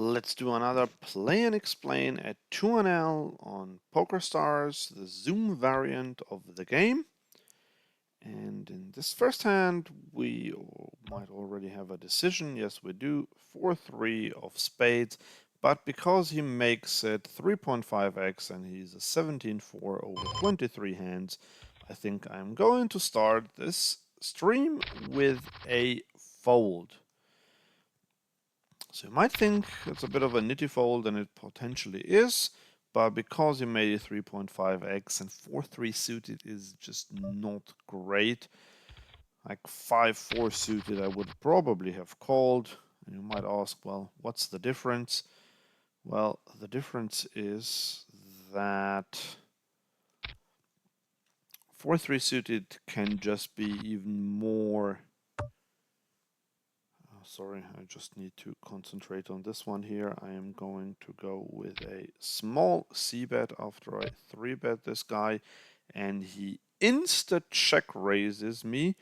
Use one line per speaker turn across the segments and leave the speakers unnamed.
Let's do another play and explain at 2NL on PokerStars, the Zoom variant of the game. And in this first hand, we might already have a decision. Yes, we do. 4-3 of spades. But because he makes it 3.5x and he's a 17-4 over 23 hands, I think I'm going to start this stream with a fold. So you might think it's a bit of a nitty fold, and it potentially is, but because he made it 3.5x and 4-3 suited is just not great. Like 5-4 suited I would probably have called. And you might ask, well, what's the difference? Well, the difference is that 4-3 suited can just be even more. Sorry, I just need to concentrate on this one here. I am going to go with a small c-bet after I 3-bet this guy, and he insta-check raises me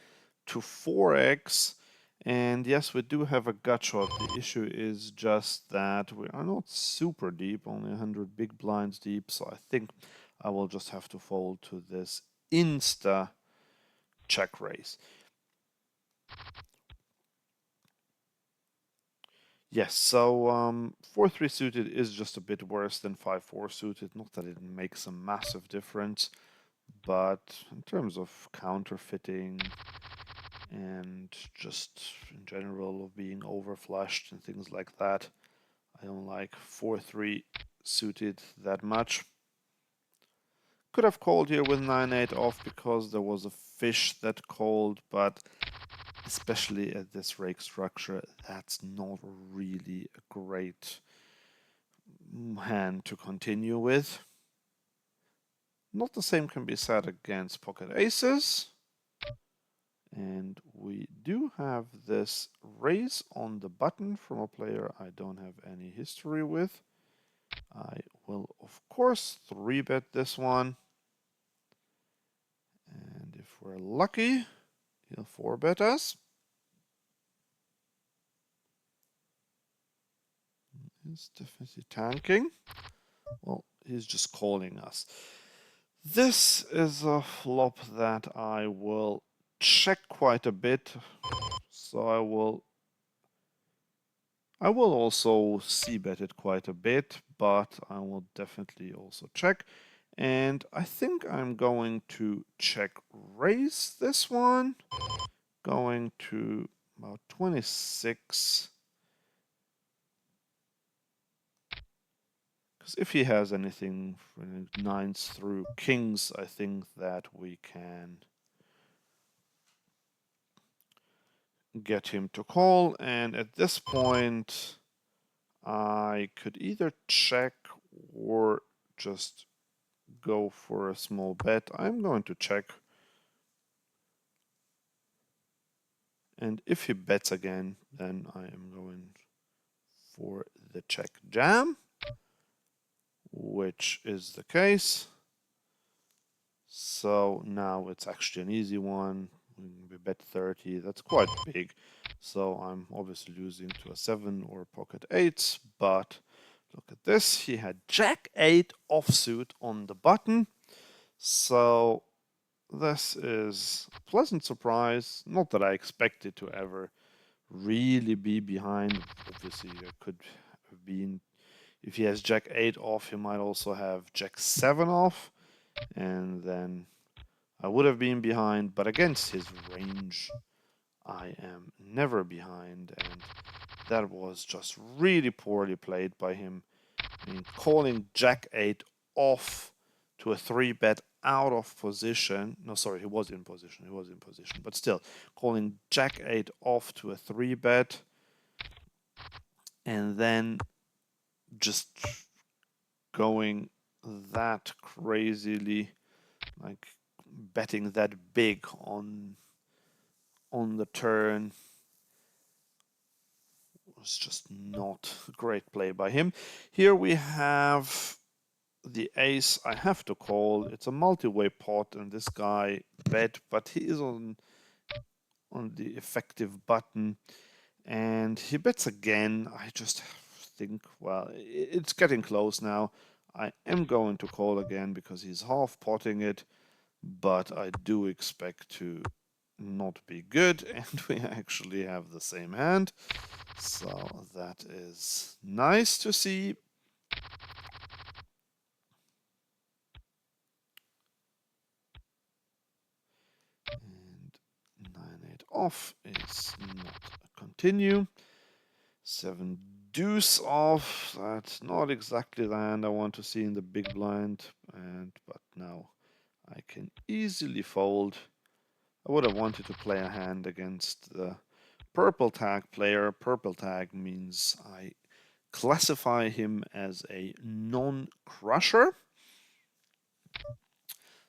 to 4x. And yes, we do have a gut shot. The issue is just that we are not super deep, only 100 big blinds deep, so I think I will just have to fold to this insta-check raise. Yes, so 4-3 suited is just a bit worse than 5-4 suited. Not that it makes a massive difference, but in terms of counterfeiting and just in general of being overflushed and things like that, I don't like 4-3 suited that much. Could have called here with 9-8 off because there was a fish that called, but especially at this rake structure, that's not really a great hand to continue with. Not the same can be said against pocket aces. And we do have this raise on the button from a player I don't have any history with. I will, of course, 3-bet this one. And if we're lucky, he'll 4-bet us. He's definitely tanking. Well, he's just calling us. This is a flop that I will check quite a bit. So I will also c-bet it quite a bit, but I will definitely also check. And I think I'm going to check raise this one. Going to about 26. Because if he has anything from nines through kings, I think that we can get him to call. And at this point, I could either check or just go for a small bet. I'm going to check. And if he bets again, then I am going for the check jam, which is the case. So now it's actually an easy one. We bet 30, that's quite big. So I'm obviously losing to a 7 or pocket 8s, but look at this. He had Jack 8 offsuit on the button. So this is a pleasant surprise. Not that I expected to ever really be behind. Obviously, there could have been, if he has Jack 8 off, he might also have Jack 7 off, and then I would have been behind. But against his range, I am never behind, and that was just really poorly played by him. I mean, calling Jack 8 off to a 3-bet out of position. No, sorry, he was in position. He was in position. But still, calling Jack 8 off to a 3-bet and then just going that crazily, like betting that big on the turn, was just not a great play by him. Here we have the ace. I have to call. It's a multi-way pot, and this guy bet, but he is on the effective button, and he bets again. I just think, well, it's getting close now. I am going to call again because he's half potting it, but I do expect to not be good, and we actually have the same hand. So that is nice to see. And 9-8 off is not a continue. 7 deuce off. That's not exactly the hand I want to see in the big blind. But now I can easily fold. I would have wanted to play a hand against the purple tag player. Purple tag means I classify him as a non-crusher.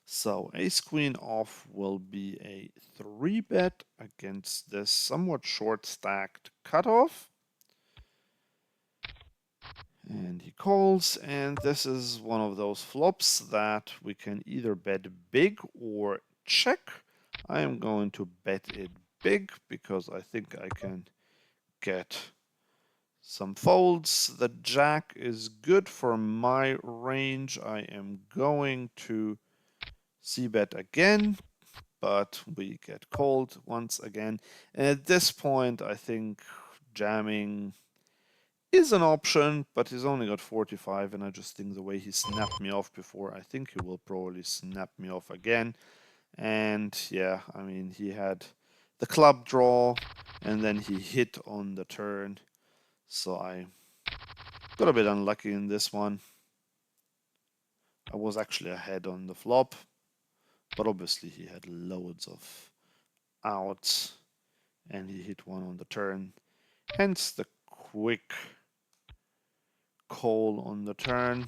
So ace queen off will be a 3-bet against this somewhat short stacked cutoff. And he calls, and this is one of those flops that we can either bet big or check. I am going to bet it big because I think I can get some folds. The jack is good for my range. I am going to c-bet again, but we get called once again. And at this point, I think jamming is an option, but he's only got 45, and I just think the way he snapped me off before, I think he will probably snap me off again. And yeah, I mean, he had the club draw, and then he hit on the turn. So I got a bit unlucky in this one. I was actually ahead on the flop, but obviously he had loads of outs, and he hit one on the turn. Hence the quick call on the turn,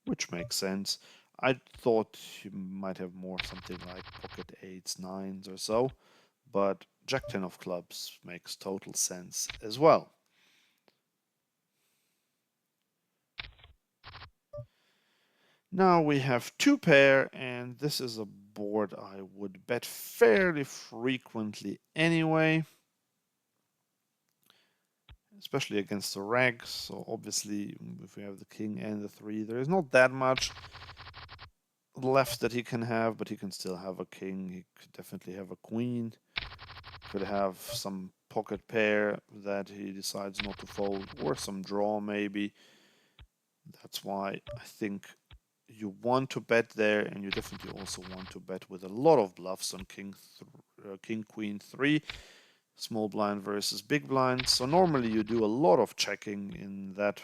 which makes sense. I thought he might have more something like pocket 8s, 9s or so, but Jack 10 of clubs makes total sense as well. Now we have 2 pair, and this is a board I would bet fairly frequently anyway, especially against the reg. So obviously, if we have the king and the 3, there is not that much left that he can have, but he can still have a king. He could definitely have a queen. Could have some pocket pair that he decides not to fold, or some draw maybe. That's why I think you want to bet there, and you definitely also want to bet with a lot of bluffs on king queen 3, small blind versus big blind. So normally you do a lot of checking in that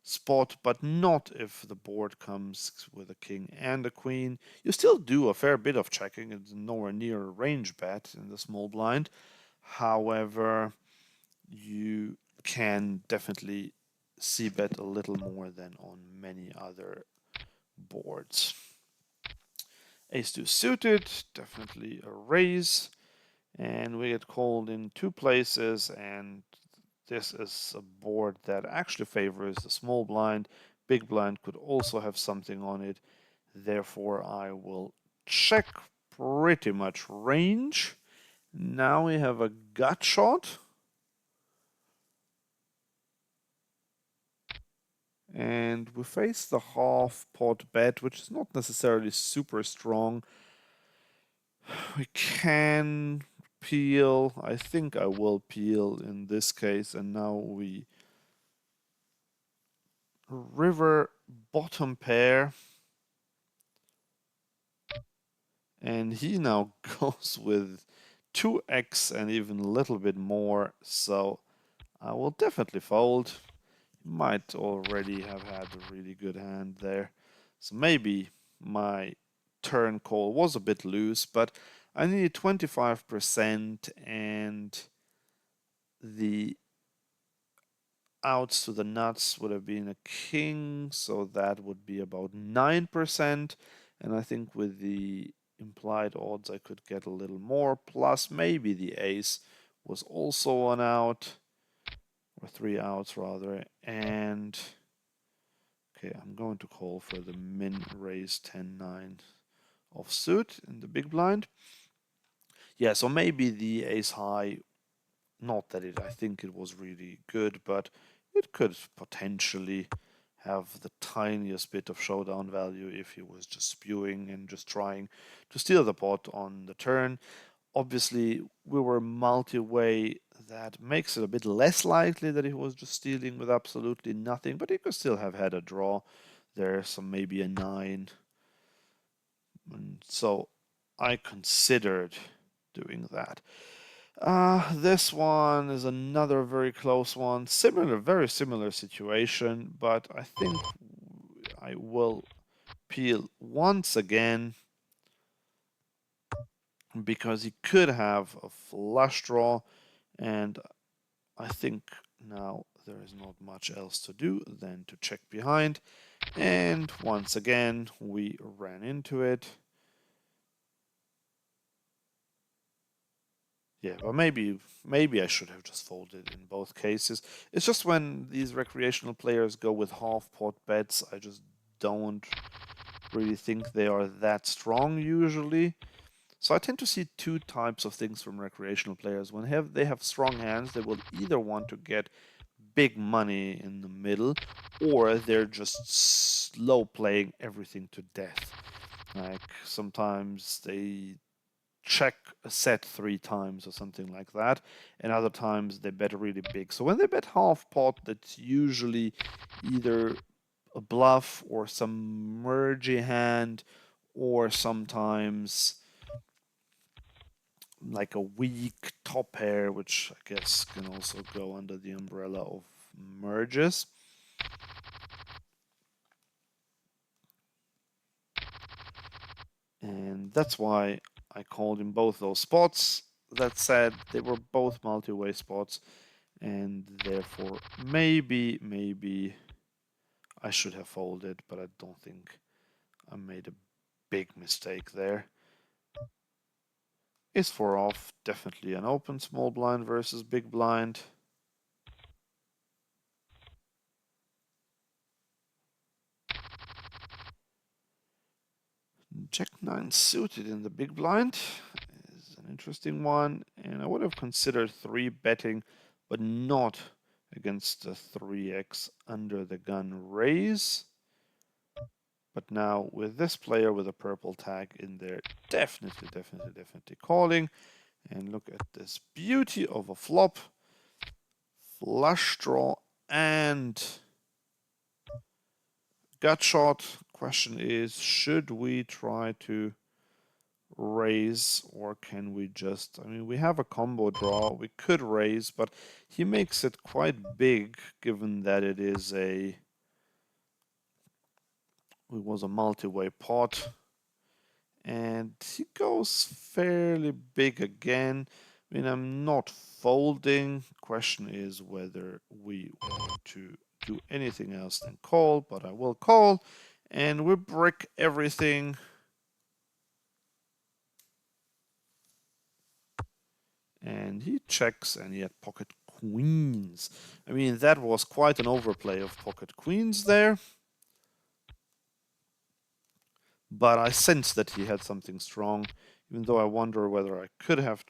spot, but not if the board comes with a king and a queen. You still do a fair bit of checking. It's nowhere near a range bet in the small blind. However, you can definitely c-bet a little more than on many other boards. Ace-2 suited, definitely a raise, and we get called in 2 places, and this is a board that actually favors the small blind. Big blind could also have something on it, therefore I will check pretty much range. Now we have a gut shot. And we face the half pot bet, which is not necessarily super strong. We can peel. I think I will peel in this case. And now we river bottom pair. And he now goes with 2x and even a little bit more. So I will definitely fold. Might already have had a really good hand there. So maybe my turn call was a bit loose, but I needed 25%, and the outs to the nuts would have been a king, so that would be about 9%. And I think with the implied odds I could get a little more, plus maybe the ace was also an out, or 3 outs rather, and okay, I'm going to call for the min raise 10-9 offsuit in the big blind. Yeah, so maybe the ace high, not that I think it was really good, but it could potentially have the tiniest bit of showdown value if he was just spewing and just trying to steal the pot on the turn. Obviously, we were multi-way. That makes it a bit less likely that he was just stealing with absolutely nothing, but he could still have had a draw there, so maybe a 9. And so I considered doing that. This one is another very close one. Very similar situation, but I think I will peel once again because he could have a flush draw, and I think now there is not much else to do than to check behind. And once again, we ran into it. Yeah, but maybe I should have just folded in both cases. It's just when these recreational players go with half pot bets, I just don't really think they are that strong usually. So I tend to see two types of things from recreational players. When they have strong hands, they will either want to get big money in the middle, or they're just slow playing everything to death. Like sometimes they check a set 3 times or something like that, and other times they bet really big. So when they bet half pot, that's usually either a bluff or some mergy hand, or sometimes like a weak top pair, which I guess can also go under the umbrella of merges. And that's why I called in both those spots. That said, they were both multi-way spots, and therefore maybe I should have folded, but I don't think I made a big mistake there. Is 4 off, definitely an open small blind versus big blind. Jack 9 suited in the big blind is an interesting one, and I would have considered 3 betting, but not against the 3x under the gun raise. But now with this player with a purple tag in there, definitely calling. And look at this beauty of a flop. Flush draw and gut shot. Question is, should we try to raise, or can we just, I mean, we have a combo draw, we could raise, but he makes it quite big given that it was a multi-way pot, and he goes fairly big again. I mean, I'm not folding. Question is whether we want to do anything else than call, but I will call, and we brick everything. And he checks, and he had pocket queens. I mean, that was quite an overplay of pocket queens there. But I sensed that he had something strong, even though I wonder whether I could have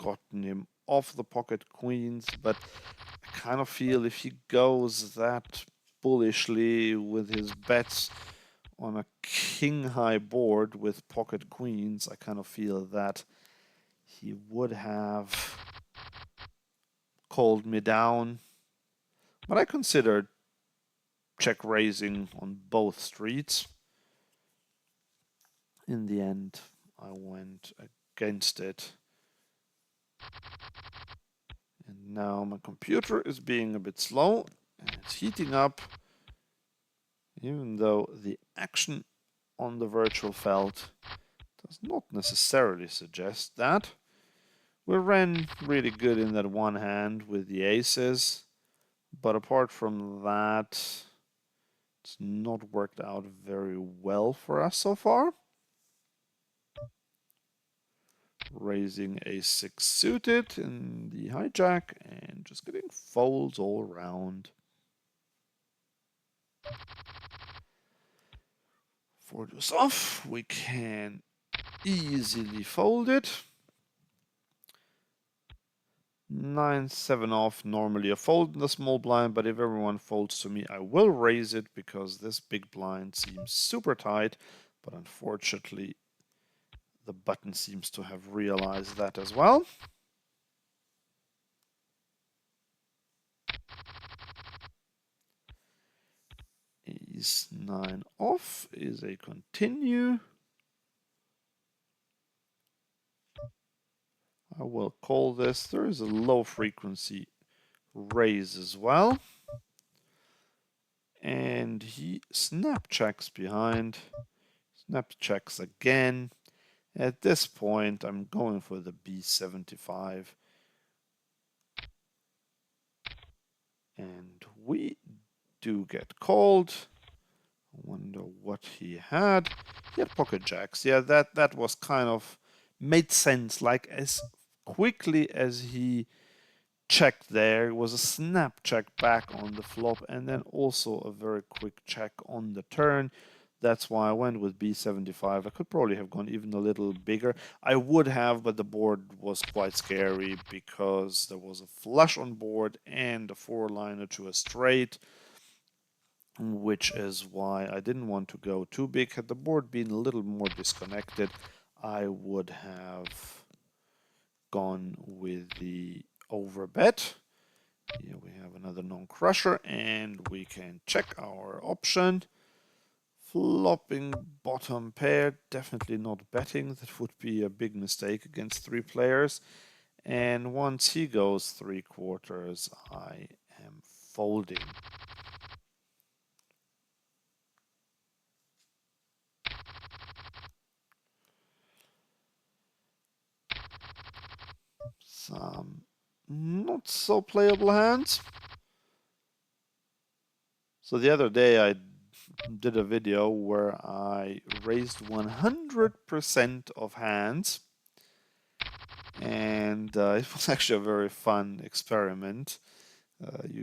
gotten him off the pocket queens. But I kind of feel if he goes that bullishly with his bets on a king-high board with pocket queens, I kind of feel that he would have called me down. But I considered check raising on both streets. In the end, I went against it. And now my computer is being a bit slow and it's heating up, even though the action on the virtual felt does not necessarily suggest that. We ran really good in that one hand with the aces, but apart from that, it's not worked out very well for us so far. Raising a6 suited in the hijack and just getting folds all around. 4 deuce off, we can easily fold it. 9-7 off, normally a fold in the small blind, but if everyone folds to me, I will raise it because this big blind seems super tight, but unfortunately the button seems to have realized that as well. Ace 9 off is a continue. I will call this. There is a low frequency raise as well. And he snap checks behind. Snap checks again. At this point, I'm going for the B75. And we do get called. I wonder what he had. He had pocket jacks. Yeah, that was kind of made sense. Like as quickly as he checked there, it was a snap check back on the flop, and then also a very quick check on the turn. That's why I went with B75. I could probably have gone even a little bigger. I would have, but the board was quite scary because there was a flush on board and a four-liner to a straight, which is why I didn't want to go too big. Had the board been a little more disconnected, I would have gone with the overbet. Here we have another non-crusher, and we can check our option. Flopping bottom pair, definitely not betting. That would be a big mistake against three players. And once he goes three quarters, I am folding. Some not so playable hands. So the other day I did a video where I raised 100% of hands, and it was actually a very fun experiment,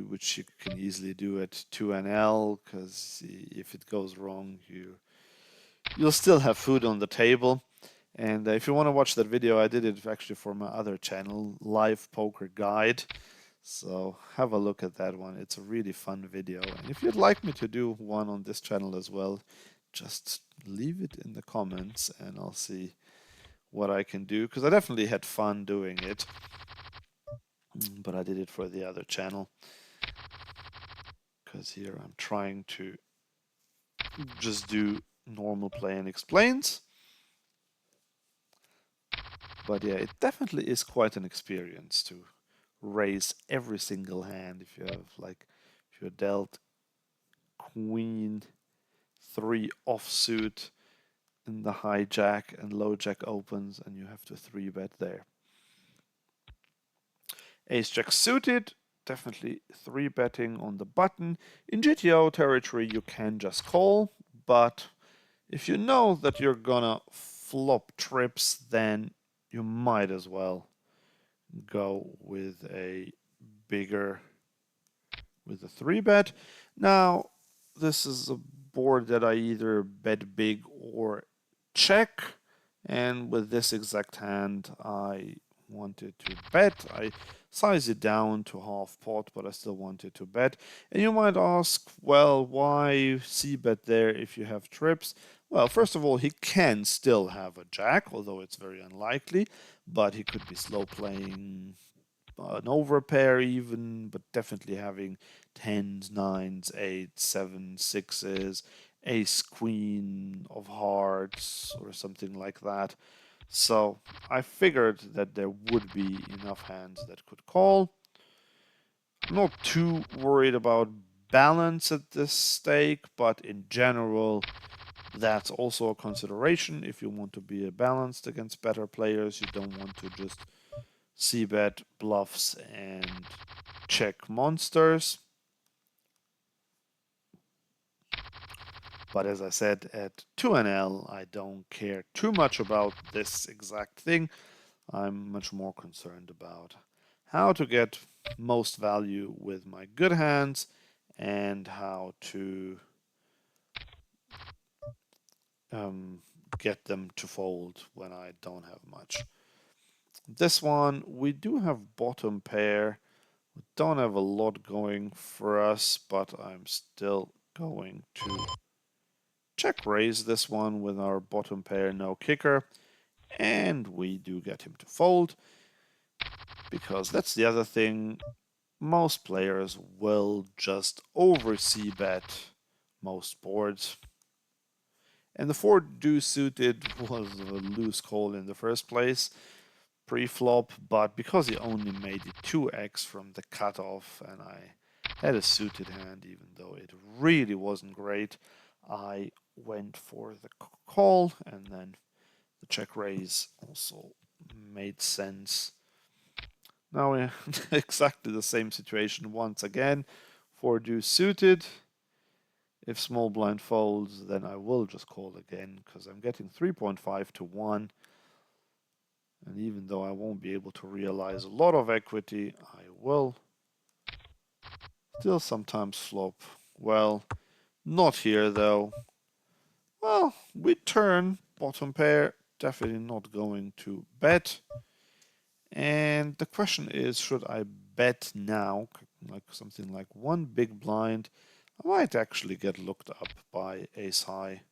which you can easily do at 2NL, because if it goes wrong, you'll still have food on the table. And if you want to watch that video, I did it actually for my other channel, Live Poker Guide. So have a look at that one. It's a really fun video. And if you'd like me to do one on this channel as well, just leave it in the comments and I'll see what I can do. Because I definitely had fun doing it. But I did it for the other channel. Because here I'm trying to just do normal play and explains. But yeah, it definitely is quite an experience to raise every single hand. If you have like, if you're dealt queen 3 offsuit in the hijack and low jack opens and you have to 3-bet there. Ace jack suited, definitely 3-betting on the button. In GTO territory you can just call, but if you know that you're gonna flop trips, then you might as well go with a bigger, with a 3-bet. Now, this is a board that I either bet big or check, and with this exact hand, I wanted to bet. I size it down to half pot, but I still wanted to bet. And you might ask, well, why c-bet there if you have trips? Well, first of all, he can still have a jack, although it's very unlikely, but he could be slow playing an overpair even, but definitely having tens, nines, eights, sevens, sixes, ace, queen of hearts, or something like that. So I figured that there would be enough hands that could call. I'm not too worried about balance at this stake, but in general, that's also a consideration. If you want to be balanced against better players, you don't want to just c-bet bluffs and check monsters. But as I said, at 2NL, I don't care too much about this exact thing. I'm much more concerned about how to get most value with my good hands and how to get them to fold when I don't have much. This one, we do have bottom pair. We don't have a lot going for us, but I'm still going to check raise this one with our bottom pair, no kicker. And we do get him to fold, because that's the other thing. Most players will just over c-bet most boards. And the 4 deuce suited was a loose call in the first place, pre-flop, but because he only made it 2x from the cutoff and I had a suited hand, even though it really wasn't great, I went for the call, and then the check raise also made sense. Now we're exactly the same situation once again. 4 deuce suited. If small blind folds, then I will just call again, because I'm getting 3.5 to 1. And even though I won't be able to realize a lot of equity, I will still sometimes flop. Well, not here though. Well, we turn, bottom pair, definitely not going to bet. And the question is, should I bet now, like something like one big blind? I might actually get looked up by ace high.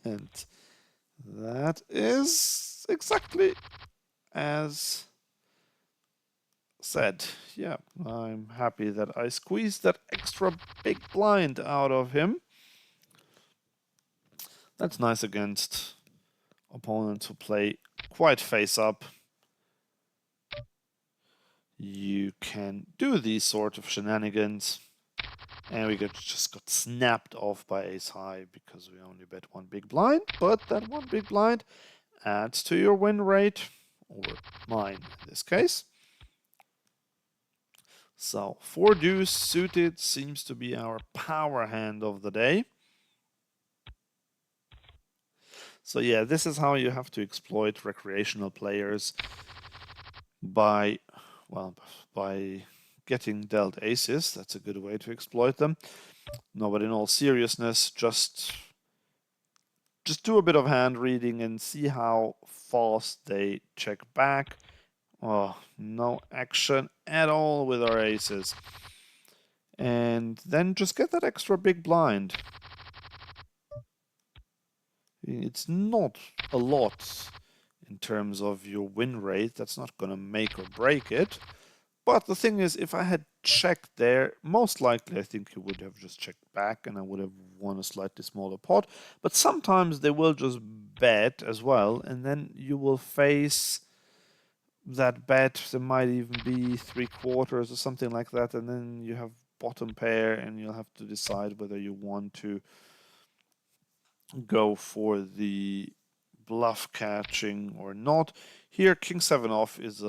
And that is exactly as said. Yeah, I'm happy that I squeezed that extra big blind out of him. That's nice against opponents who play quite face up. You can do these sort of shenanigans. And we just got snapped off by ace high because we only bet one big blind. But that one big blind adds to your win rate, or mine in this case. So 4 deuce suited seems to be our power hand of the day. So yeah, this is how you have to exploit recreational players by, well, by getting dealt aces. That's a good way to exploit them. No, but in all seriousness, just do a bit of hand reading and see how fast they check back. Oh, no action at all with our aces. And then just get that extra big blind. It's not a lot in terms of your win rate. That's not going to make or break it. But the thing is, if I had checked there, most likely I think he would have just checked back and I would have won a slightly smaller pot. But sometimes they will just bet as well, and then you will face that bet. There might even be 3/4 or something like that, and then you have bottom pair and you'll have to decide whether you want to go for the bluff catching or not. Here, king 7 off is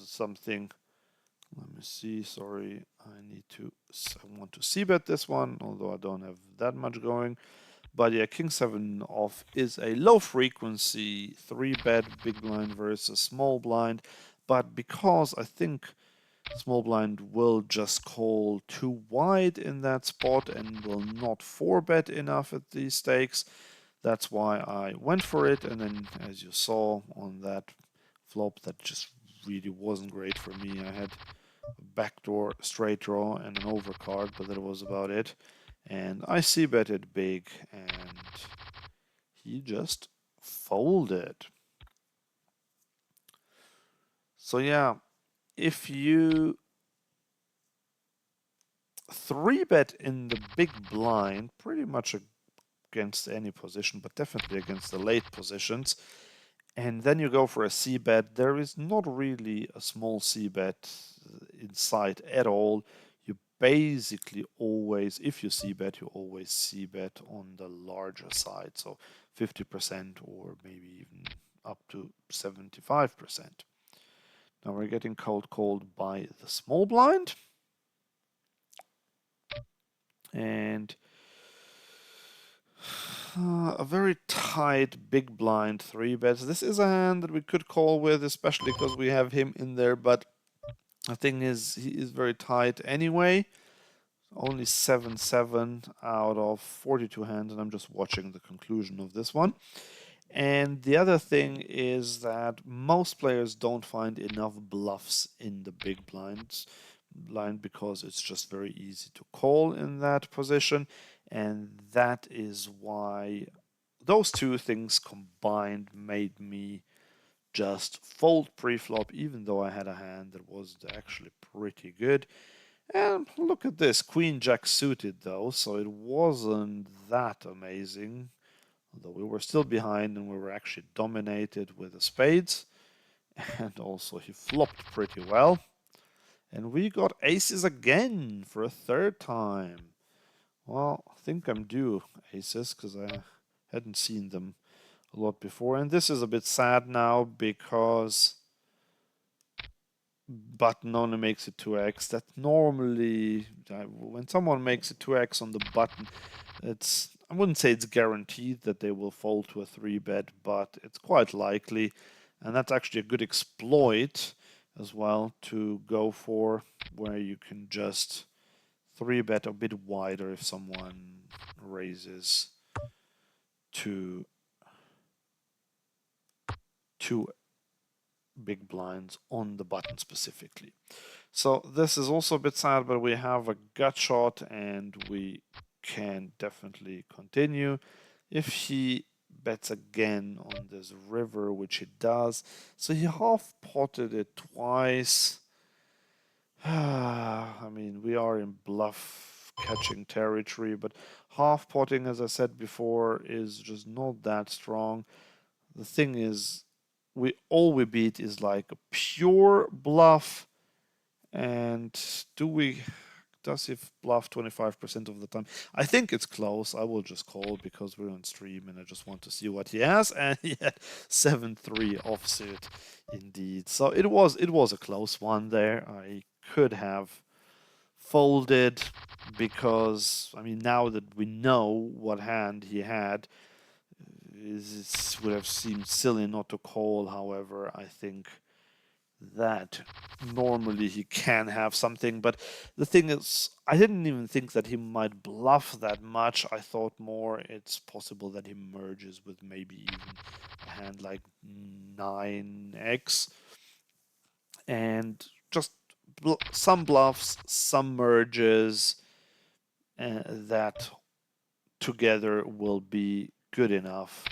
something. Let me see. Sorry, I want to c-bet this one, although I don't have that much going. But yeah, king 7 off is a low frequency 3-bet big blind versus small blind. But because I think small blind will just call too wide in that spot and will not 4-bet enough at these stakes, that's why I went for it. And then, as you saw on that flop, that just really wasn't great for me. I had a backdoor straight draw and an overcard, but that was about it. And I c-betted big, and he just folded. So yeah, if you 3-bet in the big blind, pretty much against any position, but definitely against the late positions, and then you go for a c-bet, there is not really a small c-bet in sight at all. You basically always, if you c-bet, you always c-bet on the larger side, so 50% or maybe even up to 75%. Now we're getting cold called by the small blind. And a very tight big blind 3-bets. This is a hand that we could call with, especially because we have him in there, but the thing is, he is very tight anyway. Only 7-7 out of 42 hands, and I'm just watching the conclusion of this one. And the other thing is that most players don't find enough bluffs in the big blind because it's just very easy to call in that position. And that is why those two things combined made me just fold pre-flop, even though I had a hand that was actually pretty good. And look at this, Queen Jack suited though, so it wasn't that amazing. Although we were still behind and we were actually dominated with the spades. And also he flopped pretty well. And we got aces again for a third time. Well, I think I'm due aces because I hadn't seen them a lot before. And this is a bit sad now because button only makes it 2x. That normally, when someone makes it 2x on the button, I wouldn't say it's guaranteed that they will fold to a 3-bet, but it's quite likely. And that's actually a good exploit as well to go for, where you can just 3-bet a bit wider if someone raises to 2 big blinds on the button specifically. So this is also a bit sad, but we have a gut shot and we can definitely continue. If he bets again on this river, which he does, so he half potted it twice. I mean, we are in bluff catching territory, but half potting, as I said before, is just not that strong. The thing is, all we beat is like a pure bluff. And does he bluff 25% of the time? I think it's close. I will just call because we're on stream and I just want to see what he has. And he had 7-3 offsuit indeed. So it was a close one there. I could have folded because, I mean, now that we know what hand he had, it would have seemed silly not to call. However, I think that normally he can have something, but the thing is, I didn't even think that he might bluff that much. I thought more it's possible that he merges with maybe even a hand like 9x and just some bluffs, some merges that together will be good enough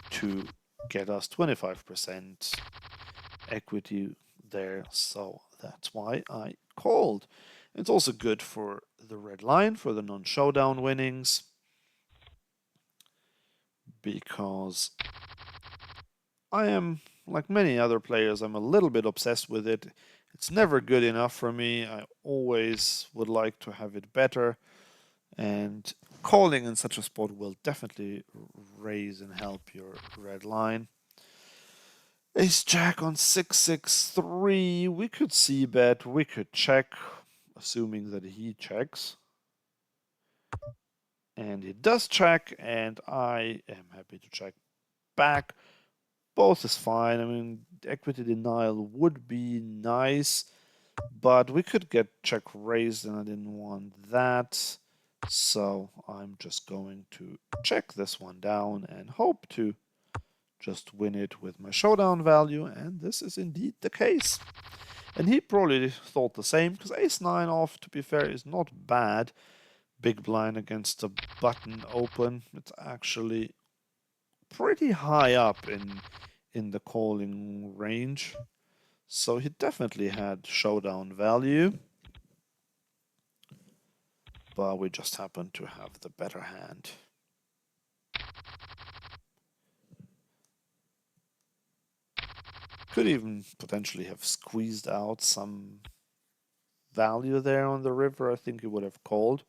to get us 25% equity there. So that's why I called. It's also good for the red line, for the non-showdown winnings, because I am, like many other players, I'm a little bit obsessed with it. It's never good enough for me. I always would like to have it better. And calling in such a spot will definitely raise and help your red line. Ace Jack on 6-6-3. We could see bet, we could check, assuming that he checks. And he does check, and I am happy to check back. Both is fine. I mean, equity denial would be nice, but we could get check raised, and I didn't want that. So I'm just going to check this one down and hope to just win it with my showdown value, and this is indeed the case. And he probably thought the same, because ace-9 off, to be fair, is not bad. Big blind against a button open. It's actually pretty high up in the calling range. So he definitely had showdown value. But we just happened to have the better hand. Could even potentially have squeezed out some value there on the river. I think he would have called.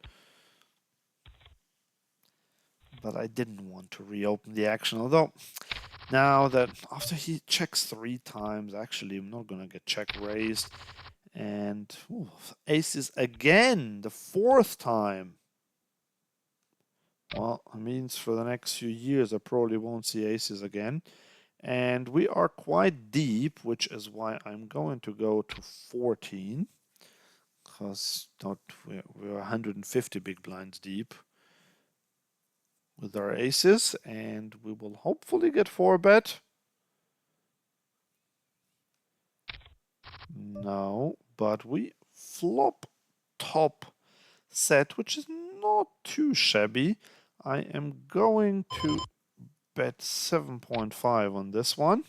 But I didn't want to reopen the action. Although, now that after he checks 3 times, actually, I'm not going to get check raised. And aces again, the 4th time. Well, it means for the next few years, I probably won't see aces again. And we are quite deep, which is why I'm going to go to 14. Because we're 150 big blinds deep. with our aces, and we will hopefully get 4-bet. No, but we flop top set, which is not too shabby. I am going to bet 7.5 on this one.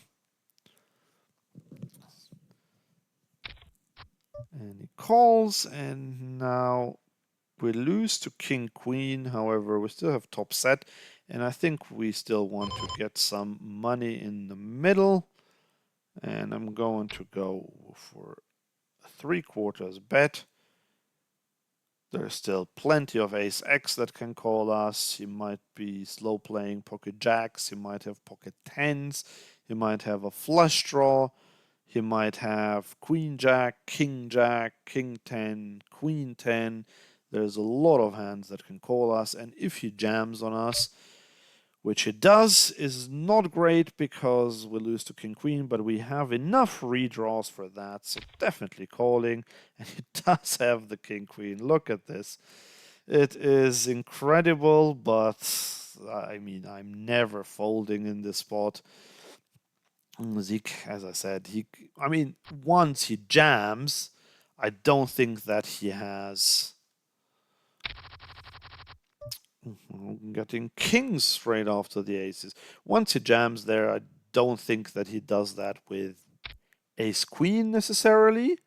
And he calls, and now we lose to king queen. However, we still have top set, and I think we still want to get some money in the middle. And I'm going to go for a 3/4 bet. There's still plenty of ace X that can call us. He might be slow playing pocket jacks. He might have pocket tens. He might have a flush draw. He might have queen jack, king 10, queen 10. There's a lot of hands that can call us. And if he jams on us, which it does, is not great because we lose to king queen, but we have enough redraws for that, so definitely calling. And it does have the king queen. Look at this. It is incredible, but I mean, I'm never folding in this spot. Zeke, as I said, I mean, once he jams, I don't think that he has getting kings straight after the aces. Once he jams there, I don't think that he does that with ace queen necessarily.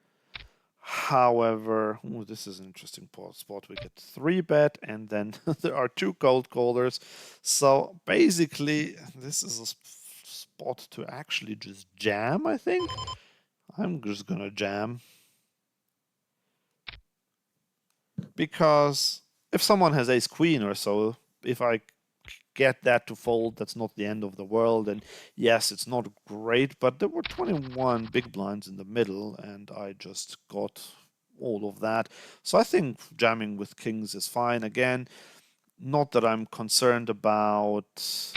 However, this is an interesting spot. We get 3-bet, and then there are 2 cold callers. So basically, this is a spot to actually just jam, I think. I'm just gonna jam. Because if someone has ace queen or so, if I get that to fold, that's not the end of the world. And yes, it's not great, but there were 21 big blinds in the middle, and I just got all of that. So I think jamming with kings is fine. Again, not that I'm concerned about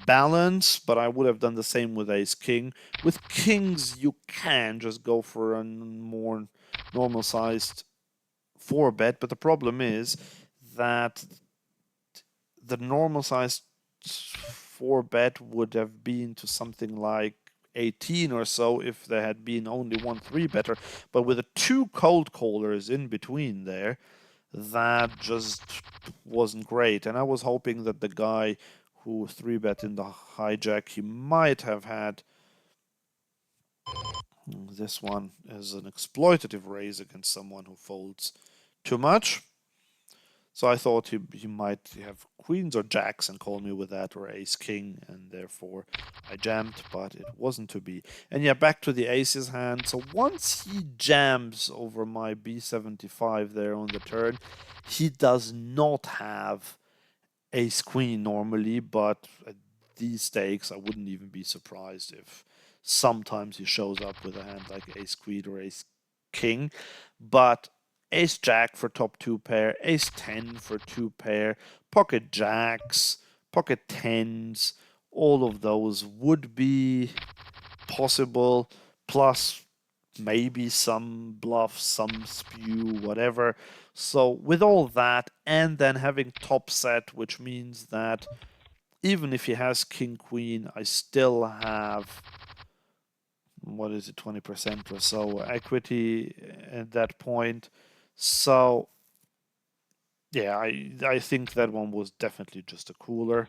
balance, but I would have done the same with ace king. With kings, you can just go for a more normal sized 4-bet, but the problem is that the normal sized 4-bet would have been to something like 18 or so if there had been only one 3-better, but with the 2 cold callers in between there, that just wasn't great. And I was hoping that the guy who 3-bet in the hijack, he might have had this one as an exploitative raise against someone who folds too much. So I thought he might have queens or jacks and call me with that, or ace king, and therefore I jammed, but it wasn't to be. And yeah, back to the aces hand. So once he jams over my b75 there on the turn, he does not have ace queen normally, but at these stakes I wouldn't even be surprised if sometimes he shows up with a hand like ace queen or ace king. But ace jack for top 2 pair, ace 10 for 2 pair, pocket jacks, pocket tens, all of those would be possible, plus maybe some bluffs, some spew, whatever. So with all that, and then having top set, which means that even if he has king queen, I still have, what is it, 20% or so equity at that point. So yeah, I think that one was definitely just a cooler.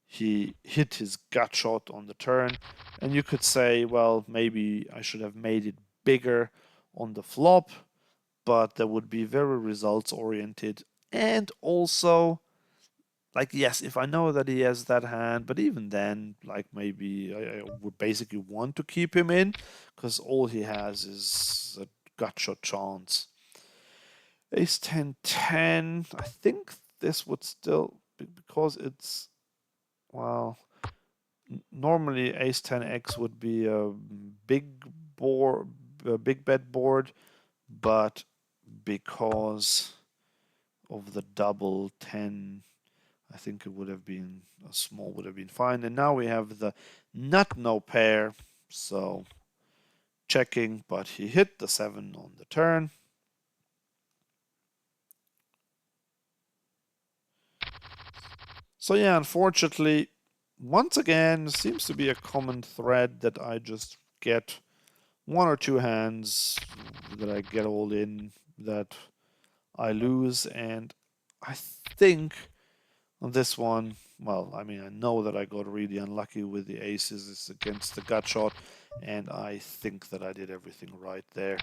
He hit his gut shot on the turn, and you could say, well, maybe I should have made it bigger on the flop, but that would be very results oriented. And also, like, yes, if I know that he has that hand, but even then, like, maybe I would basically want to keep him in, because all he has is a gut shot chance. Ace 10 10. I think this would still, because it's, well, normally ace 10x would be a big board, a big bet board, but because of the double 10, I think it would have been a small would have been fine. And now we have the nut no pair, so checking, but he hit the 7 on the turn. So yeah, unfortunately, once again, seems to be a common thread that I just get one or two hands that I get all in that I lose, and I think on this one, well, I mean, I know that I got really unlucky with the aces. It's against the gut shot, and I think that I did everything right there.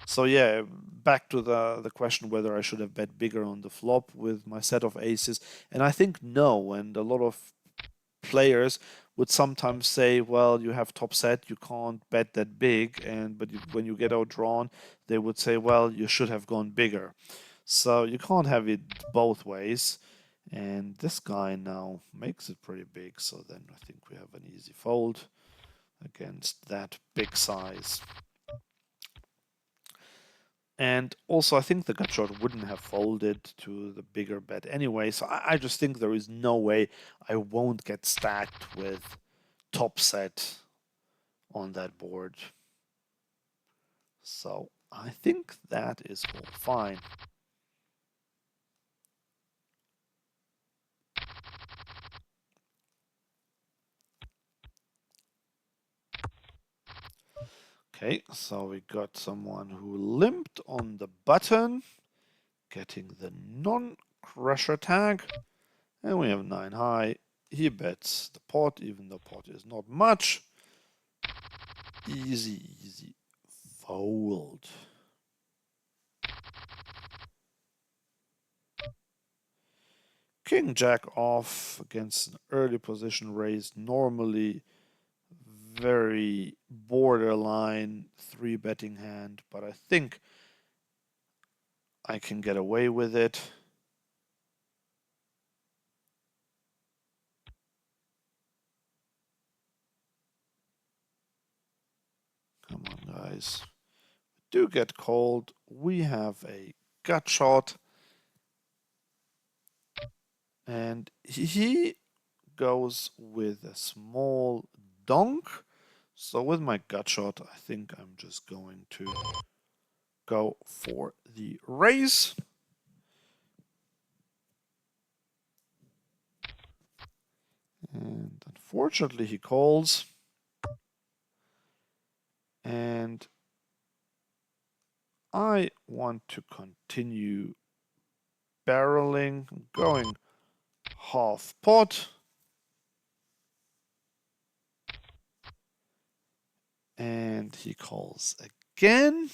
So yeah, back to the question whether I should have bet bigger on the flop with my set of aces, and I think no. And a lot of players would sometimes say, well, you have top set, you can't bet that big, and but when you get outdrawn, they would say, well, you should have gone bigger. So you can't have it both ways. And this guy now makes it pretty big, so then I think we have an easy fold against that big size. And also, I think the gut shot wouldn't have folded to the bigger bet anyway, so I just think there is no way I won't get stacked with top set on that board. So I think that is all fine. Okay, so we got someone who limped on the button, getting the non-crusher tag, and we have 9 high. He bets the pot, even though pot is not much. Easy, easy fold. King Jack off against an early position raise, normally very borderline 3-betting hand, but I think I can get away with it. Come on, guys. Do get called. We have a gut shot. And he goes with a small donk. So with my gut shot, I think I'm just going to go for the raise. And unfortunately, he calls. And I want to continue barreling, going half pot. And he calls again.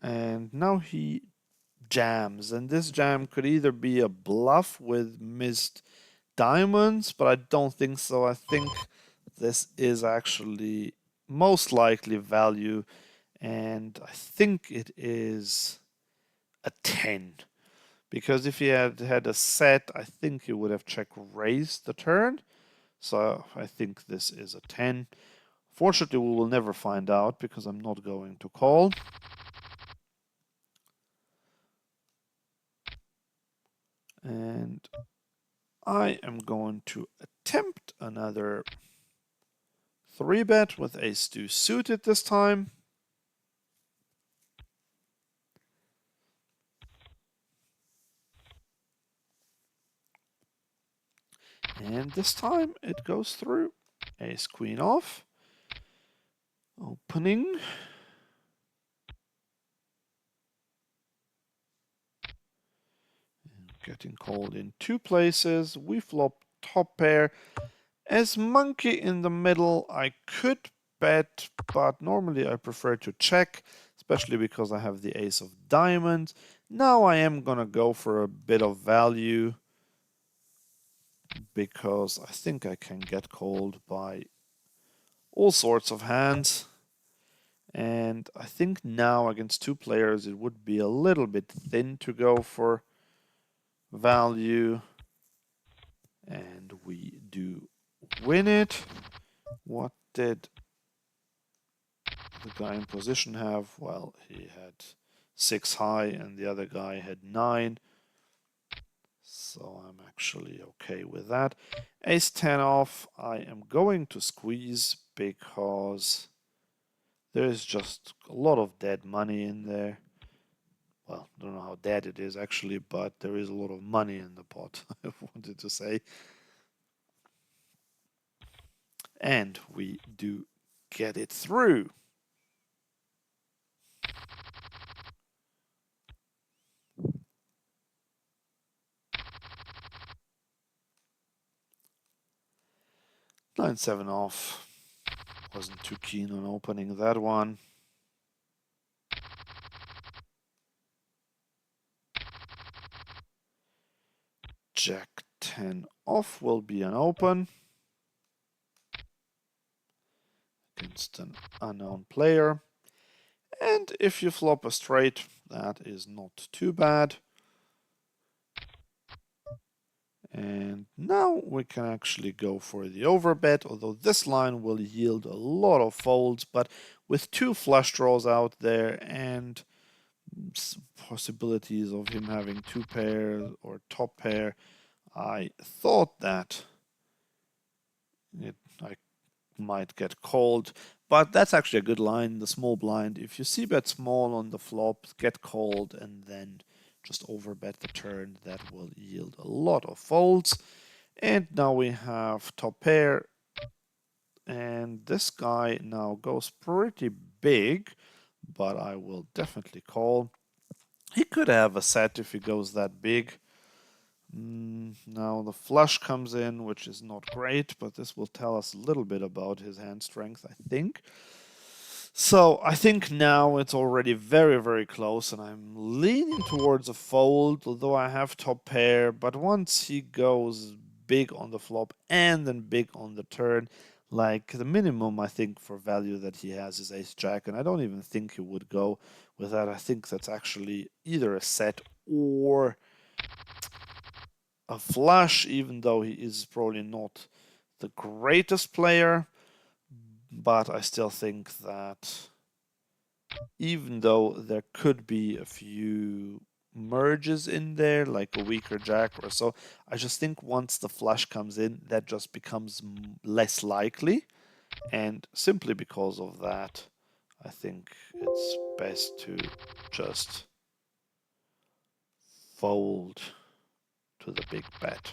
And now he jams. And this jam could either be a bluff with missed diamonds, but I don't think so. I think this is actually most likely value. And I think it is a 10. Because if he had had a set, I think he would have check raised the turn. So I think this is a 10. Fortunately, we will never find out because I'm not going to call. And I am going to attempt another 3-bet with ace-2 suited this time. And this time it goes through. Ace-queen off. Opening. Getting called in 2 places. We flop top pair. As monkey in the middle, I could bet, but normally I prefer to check, especially because I have the ace of diamonds. Now I am gonna go for a bit of value because I think I can get called by all sorts of hands. And I think now against 2 players it would be a little bit thin to go for value. And we do win it. What did the guy in position have? Well, he had 6 high and the other guy had 9. So I'm actually okay with that. Ace-10 off. I am going to squeeze because there's just a lot of dead money in there. well, I don't know how dead it is actually, but there is a lot of money in the pot, I wanted to say. And we do get it through. Nine seven off. Wasn't too keen on opening that one. Jack 10 off will be an open against an unknown player. And if you flop a straight, that is not too bad. And now we can actually go for the overbet, although this line will yield a lot of folds, but with two flush draws out there and possibilities of him having two pairs or top pair, I thought that I might get called, but that's actually a good line, the small blind. If you see bet small on the flop, get called, and then just overbet the turn, that will yield a lot of folds. And now we have top pair, and this guy now goes pretty big, but I will definitely call. He could have a set if he goes that big. Now the flush comes in, which is not great, but this will tell us a little bit about his hand strength, I think. So I think now it's already very, very close, and I'm leaning towards a fold, although I have top pair. But once he goes big on the flop and then big on the turn, like the minimum I think for value that he has is ace jack, and I don't even think he would go with that. I think that's actually either a set or a flush, even though he is probably not the greatest player. But I still think that even though there could be a few merges in there, like a weaker jack or so, I just think once the flush comes in, that just becomes less likely. And simply because of that, I think it's best to just fold to the big bet.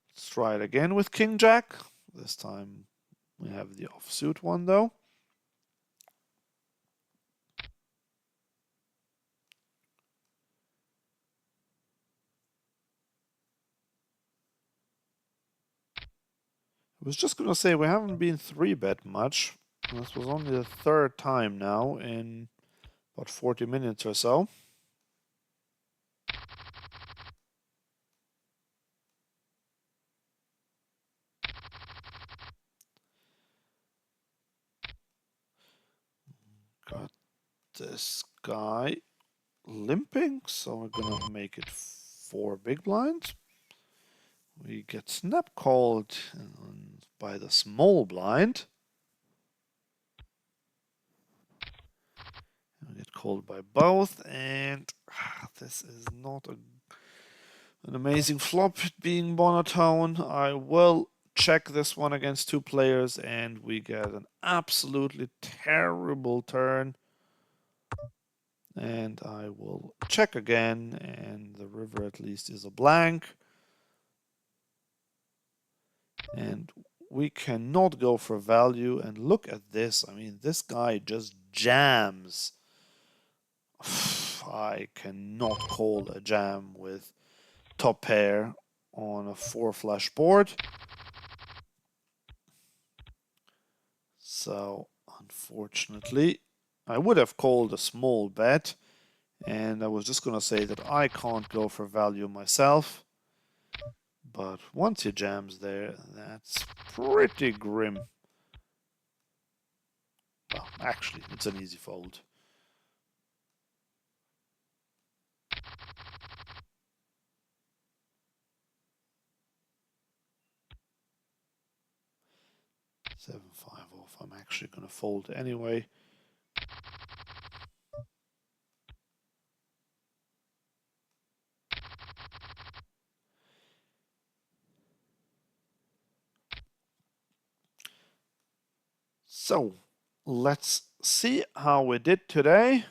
Let's try it again with king jack. This time we have the offsuit one though. I was just going to say, we haven't been 3-bet much. This was only the third time now in about 40 minutes or so. Got this guy limping, so we're going to make it 4 big blinds. We get snap called by the small blind. We get called by both, and this is not an amazing flop being monotone. I will check this one against 2 players, and we get an absolutely terrible turn. And I will check again, and the river at least is a blank. And we cannot go for value, and look at this. I mean, this guy just jams. I cannot call a jam with top pair on a 4 flush board. So, unfortunately, I would have called a small bet, and I was just going to say that I can't go for value myself. But once he jams there, that's pretty grim. Well, actually, it's an easy fold. Seven five off. I'm actually going to fold anyway. So let's see how we did today.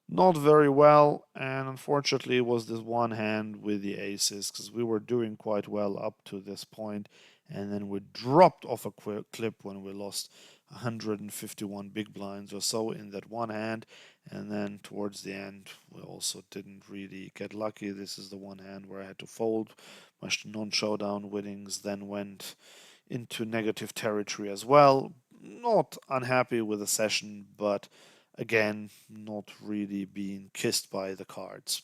not very well, and unfortunately it was this one hand with the aces because we were doing quite well up to this point, and then we dropped off a clip when we lost 151 big blinds or so in that one hand, and then towards the end we also didn't really get lucky. This is the one hand where I had to fold. My non-showdown winnings then went into negative territory as well. Not unhappy with the session, but again, not really being kissed by the cards.